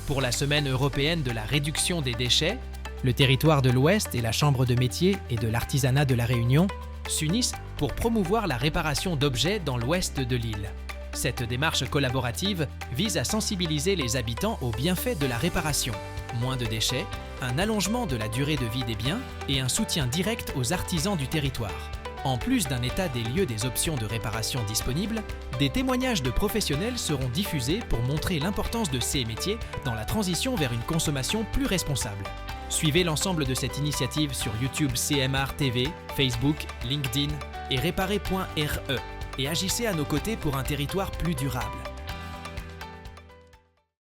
Pour la Semaine européenne de la réduction des déchets, le territoire de l'Ouest et la Chambre de métier et de l'artisanat de la Réunion s'unissent pour promouvoir la réparation d'objets dans l'ouest de l'île. Cette démarche collaborative vise à sensibiliser les habitants aux bienfaits de la réparation. Moins de déchets, un allongement de la durée de vie des biens et un soutien direct aux artisans du territoire. En plus d'un état des lieux des options de réparation disponibles, des témoignages de professionnels seront diffusés pour montrer l'importance de ces métiers dans la transition vers une consommation plus responsable. Suivez l'ensemble de cette initiative sur YouTube CMR TV, Facebook, LinkedIn et réparer.re et agissez à nos côtés pour un territoire plus durable.